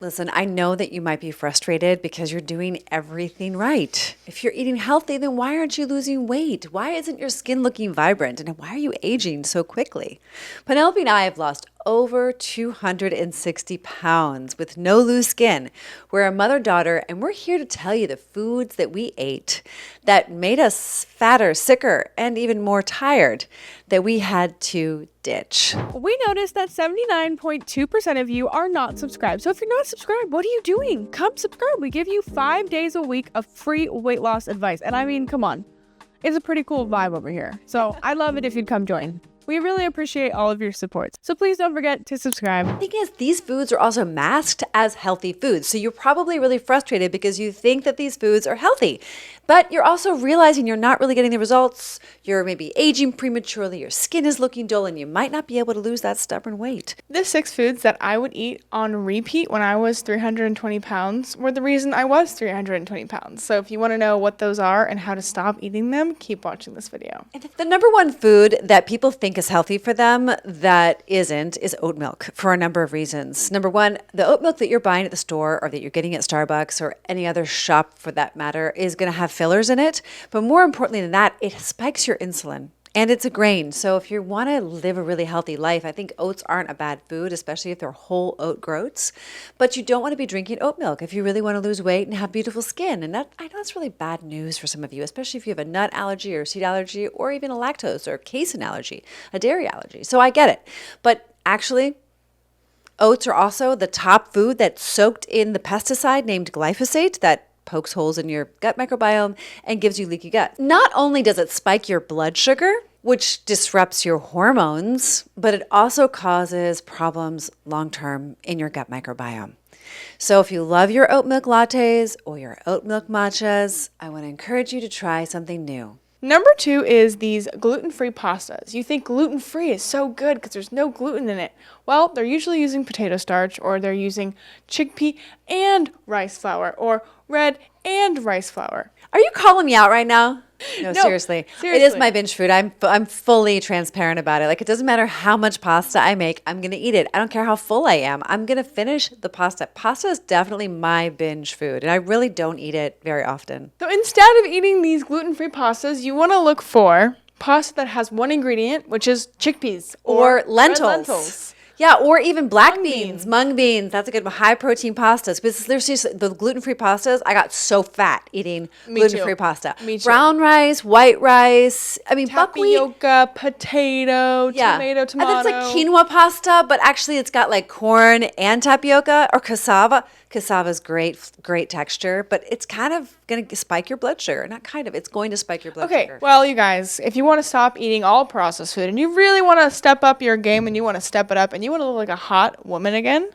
Listen, I know that you might be frustrated because you're doing everything right. If you're eating healthy, then why aren't you losing weight? Why isn't your skin looking vibrant? And why are you aging so quickly? Penelope and I have lost over 260 pounds with no loose skin. We're a mother-daughter, and we're here to tell you the foods that we ate that made us fatter, sicker, and even more tired that we had to ditch. We noticed that 79.2% of you are not subscribed. So if you're not subscribed, what are you doing? Come subscribe. We give you 5 days a week of free weight loss advice. And I mean, come on. It's a pretty cool vibe over here. So I'd love it if you'd come join. We really appreciate all of your support. So please don't forget to subscribe. The thing is, these foods are also masked as healthy foods. So you're probably really frustrated because you think that these foods are healthy, but you're also realizing you're not really getting the results. You're maybe aging prematurely, your skin is looking dull, and you might not be able to lose that stubborn weight. The 6 foods that I would eat on repeat when I was 320 pounds were the reason I was 320 pounds. So if you want to know what those are and how to stop eating them, keep watching this video. And the number one food that people think is healthy for them that isn't is oat milk for a number of reasons. Number one, the oat milk that you're buying at the store or that you're getting at Starbucks or any other shop for that matter is going to have fillers in it. But more importantly than that, it spikes your insulin. And it's a grain. So if you want to live a really healthy life, I think oats aren't a bad food, especially if they're whole oat groats. But you don't want to be drinking oat milk if you really want to lose weight and have beautiful skin. And that, I know it's really bad news for some of you, especially if you have a nut allergy or seed allergy or even a lactose or casein allergy, a dairy allergy. So I get it. But actually, oats are also the top food that's soaked in the pesticide named glyphosate that pokes holes in your gut microbiome and gives you leaky gut. Not only does it spike your blood sugar, which disrupts your hormones, but it also causes problems long-term in your gut microbiome. So if you love your oat milk lattes or your oat milk matchas, I want to encourage you to try something new. Number 2 is these gluten-free pastas. You think gluten-free is so good because there's no gluten in it. Well, they're usually using potato starch or they're using chickpea and rice flour or red and rice flour. Are you calling me out right now? No, seriously. It is my binge food. I'm fully transparent about it. Like, it doesn't matter how much pasta I make, I'm going to eat it. I don't care how full I am. I'm going to finish the pasta. Pasta is definitely my binge food, and I really don't eat it very often. So instead of eating these gluten-free pastas, you want to look for pasta that has one ingredient, which is chickpeas or lentils. Yeah, or even black Mung beans, mung beans. That's a good one. High protein pastas. Because there's just the gluten-free pastas. I got so fat eating gluten-free pasta. Me too. Brown rice, white rice. I mean, buckwheat. Tapioca, potato, tomato. And then it's like quinoa pasta, but actually it's got like corn and tapioca or cassava. Cassava's great texture, but it's kind of going to spike your blood sugar. Not kind of, it's going to spike your blood sugar. Okay, well, you guys, if you want to stop eating all processed food and you really want to step up your game and you want to step it up and you want to look like a hot woman again,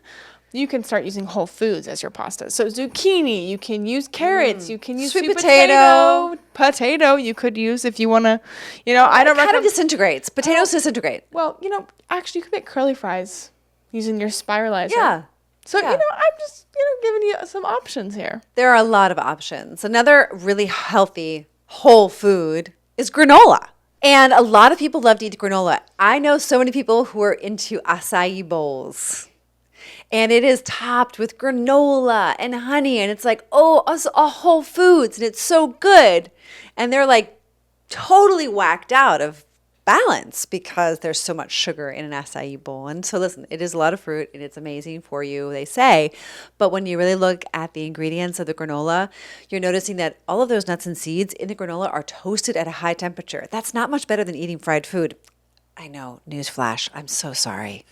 you can start using whole foods as your pasta. So zucchini, you can use carrots, you can use sweet potato. Potato you could use if you want to, I don't recommend. It kind of disintegrates. Potatoes disintegrate. Well, actually you could make curly fries using your spiralizer. Yeah. So, I'm just, giving you some options here. There are a lot of options. Another really healthy whole food is granola. And a lot of people love to eat granola. I know so many people who are into acai bowls. And it is topped with granola and honey. And it's like, oh, it's all whole foods. And it's so good. And they're like totally whacked out of balance because there's so much sugar in an acai bowl. And so listen, it is a lot of fruit and it's amazing for you, they say. But when you really look at the ingredients of the granola, you're noticing that all of those nuts and seeds in the granola are toasted at a high temperature. That's not much better than eating fried food. I know, newsflash, I'm so sorry.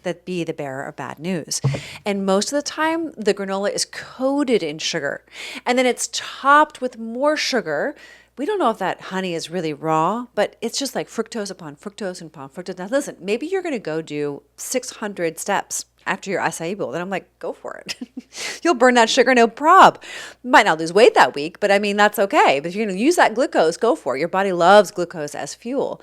That be the bearer of bad news. And most of the time, the granola is coated in sugar. And then it's topped with more sugar. We don't know if that honey is really raw, but it's just like fructose upon fructose upon fructose. Now listen, maybe you're going to go do 600 steps after your acai bowl. Then I'm like, go for it. You'll burn that sugar, no prob. Might not lose weight that week, but I mean, that's okay. But if you're going to use that glucose, go for it. Your body loves glucose as fuel.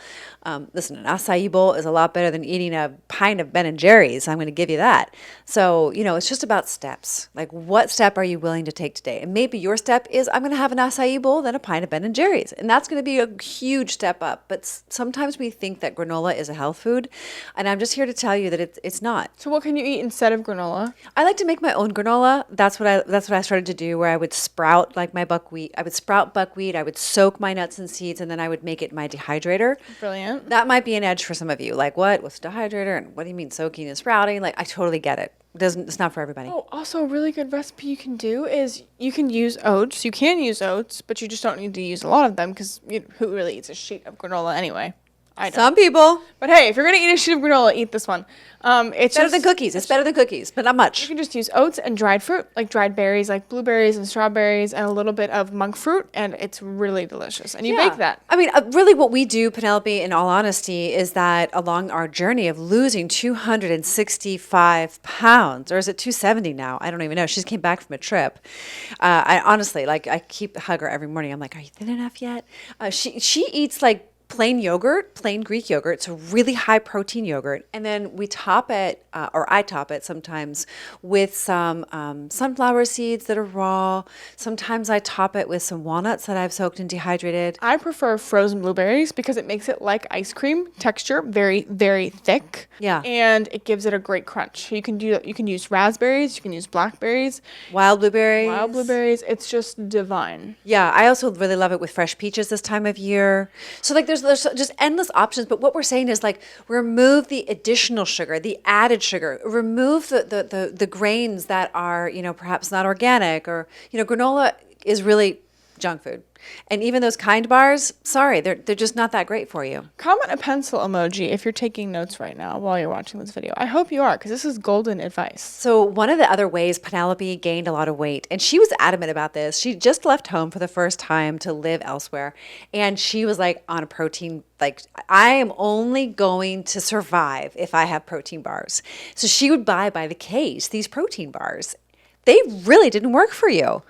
Listen, an acai bowl is a lot better than eating a pint of Ben and Jerry's. I'm going to give you that. So, it's just about steps. Like, what step are you willing to take today? And maybe your step is, I'm going to have an acai bowl, then a pint of Ben and Jerry's. And that's going to be a huge step up. But sometimes we think that granola is a health food. And I'm just here to tell you that it's not. So what can you eat instead of granola? I like to make my own granola. That's what I started to do, where I would sprout like my buckwheat. I would sprout buckwheat. I would soak my nuts and seeds, and then I would make it in my dehydrator. Brilliant. That might be an edge for some of you. Like, what? What's dehydrator? And what do you mean soaking and sprouting? Like, I totally get it. It's not for everybody. Oh, also a really good recipe you can do is you can use oats. You can use oats, but you just don't need to use a lot of them because who really eats a sheet of granola anyway? I don't. Some people. But hey, if you're going to eat a sheet of granola, eat this one. It's better than cookies. It's better than cookies, but not much. You can just use oats and dried fruit, like dried berries, like blueberries and strawberries, and a little bit of monk fruit, and it's really delicious. And you bake that. I mean, really what we do, Penelope, in all honesty, is that along our journey of losing 265 pounds, or is it 270 now? I don't even know. She just came back from a trip. I honestly, I hug her every morning. I'm like, are you thin enough yet? She eats like plain yogurt, plain Greek yogurt. It's a really high protein yogurt. And then we top it, or I top it sometimes with some sunflower seeds that are raw. Sometimes I top it with some walnuts that I've soaked and dehydrated. I prefer frozen blueberries because it makes it like ice cream texture, very, very thick. Yeah. And it gives it a great crunch. You can use raspberries, you can use blackberries. Wild blueberries. It's just divine. Yeah, I also really love it with fresh peaches this time of year. So there's just endless options. But what we're saying is remove the additional sugar, the added sugar, remove the grains that are, perhaps not organic, or, granola is really junk food. And even those Kind bars, sorry, they're just not that great for you. Comment a pencil emoji if you're taking notes right now while you're watching this video. I hope you are, because this is golden advice. So one of the other ways Penelope gained a lot of weight, and she was adamant about this. She just left home for the first time to live elsewhere. And she was on a protein, I am only going to survive if I have protein bars. So she would buy by the case these protein bars. They really didn't work for you.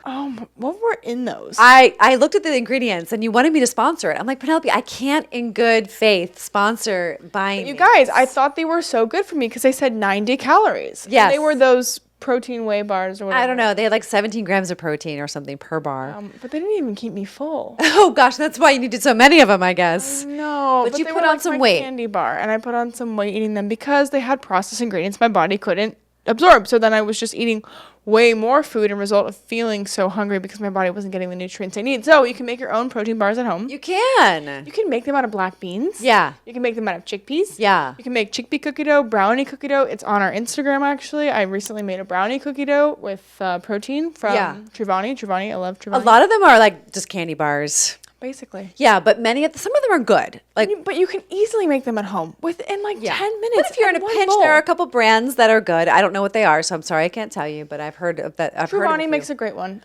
What were in those? I looked at the ingredients and you wanted me to sponsor it. I'm like, Penelope, I can't in good faith sponsor buying You guys, I thought they were so good for me because they said 90 calories. Yes. And they were those protein whey bars or whatever. I don't know. They had 17 grams of protein or something per bar. But they didn't even keep me full. Oh gosh, that's why you needed so many of them, I guess. No, but you they put were on some weight. Candy bar, and I put on some weight eating them because they had processed ingredients my body couldn't absorb. So then I was just eating way more food and result of feeling so hungry because my body wasn't getting the nutrients I need. So you can make your own protein bars at home. You can. You can make them out of black beans. Yeah. You can make them out of chickpeas. Yeah. You can make chickpea cookie dough, brownie cookie dough. It's on our Instagram, actually. I recently made a brownie cookie dough with protein from Truvani. I love Truvani. A lot of them are just candy bars. Basically. Yeah, but some of them are good. But you can easily make them at home within 10 minutes. But if you're in a pinch, there are a couple brands that are good. I don't know what they are, so I'm sorry I can't tell you, but I've heard of that. Truvani makes a great one.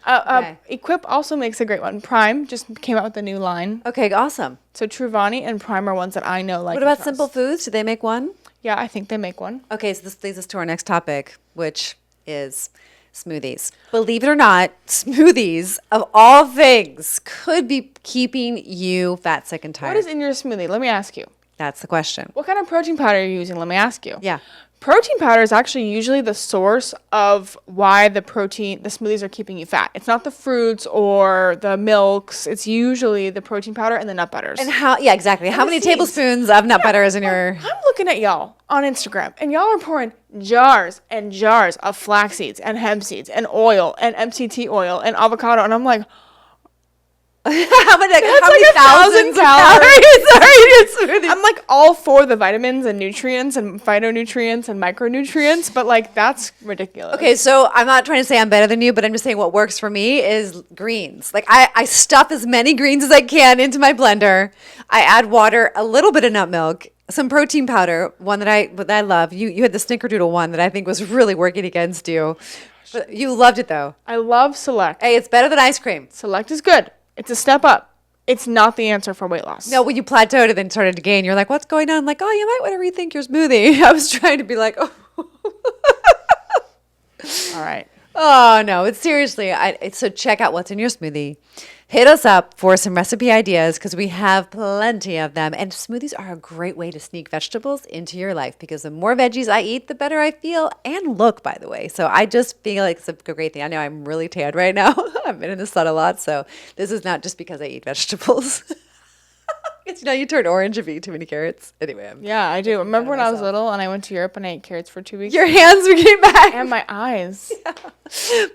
Equip also makes a great one. Prime just came out with a new line. Okay, awesome. So Truvani and Prime are ones that I know What about Simple Foods? Do they make one? Yeah, I think they make one. Okay, so this leads us to our next topic, which is smoothies. Believe it or not, smoothies, of all things, could be keeping you fat, sick, and tired. What is in your smoothie? Let me ask you. That's the question. What kind of protein powder are you using? Let me ask you. Yeah. Protein powder is actually usually the source of why the smoothies are keeping you fat. It's not the fruits or the milks. It's usually the protein powder and the nut butters. And exactly. How many tablespoons of nut butter is in your... I'm looking at y'all on Instagram, and y'all are pouring jars and jars of flax seeds and hemp seeds and oil and MCT oil and avocado, and I'm like... how many thousands calories are in your smoothie? I'm all for the vitamins and nutrients and phytonutrients and micronutrients, but that's ridiculous. Okay, so I'm not trying to say I'm better than you, but I'm just saying what works for me is greens. I stuff as many greens as I can into my blender. I add water, a little bit of nut milk, some protein powder, one that I love. You had the Snickerdoodle one that I think was really working against you. But you loved it though. I love Select. Hey, it's better than ice cream. Select is good. It's a step up. It's not the answer for weight loss. No, when you plateaued and then started to gain, you're like, what's going on? I'm like, oh, you might want to rethink your smoothie. I was trying to be like, oh. All right. Oh no, it's seriously. So check out what's in your smoothie. Hit us up for some recipe ideas because we have plenty of them. And smoothies are a great way to sneak vegetables into your life because the more veggies I eat, the better I feel and look, by the way. So I just feel like it's a great thing. I know I'm really tanned right now. I've been in the sun a lot. So this is not just because I eat vegetables. Because you turn orange if you eat too many carrots. Anyway, Yeah, I do. Remember when I was little and I went to Europe and I ate carrots for 2 weeks? your hands became back. And my eyes.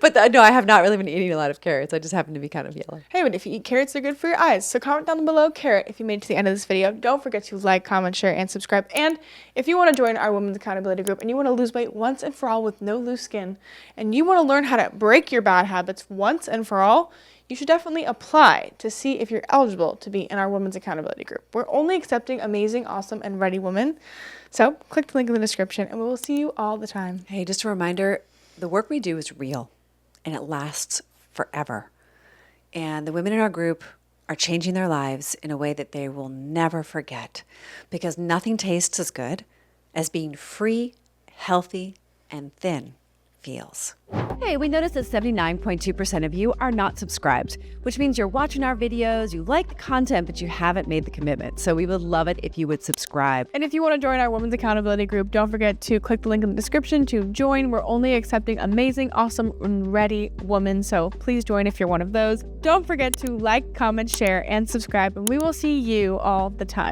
But no, I have not really been eating a lot of carrots. I just happen to be kind of yellow. Hey, but if you eat carrots, they're good for your eyes. So comment down below carrot if you made it to the end of this video. Don't forget to like, comment, share, and subscribe. And if you want to join our Women's Accountability Group and you want to lose weight once and for all with no loose skin, and you want to learn how to break your bad habits once and for all, you should definitely apply to see if you're eligible to be in our Women's Accountability Group. We're only accepting amazing, awesome, and ready women. So click the link in the description and we will see you all the time. Hey, just a reminder, the work we do is real and it lasts forever. And the women in our group are changing their lives in a way that they will never forget because nothing tastes as good as being free, healthy, and thin feels. Hey, we noticed that 79.2% of you are not subscribed, which means you're watching our videos, you like the content, but you haven't made the commitment. So we would love it if you would subscribe. And if you want to join our Women's Accountability Group, don't forget to click the link in the description to join. We're only accepting amazing, awesome, and ready women. So please join if you're one of those. Don't forget to like, comment, share, and subscribe, and we will see you all the time.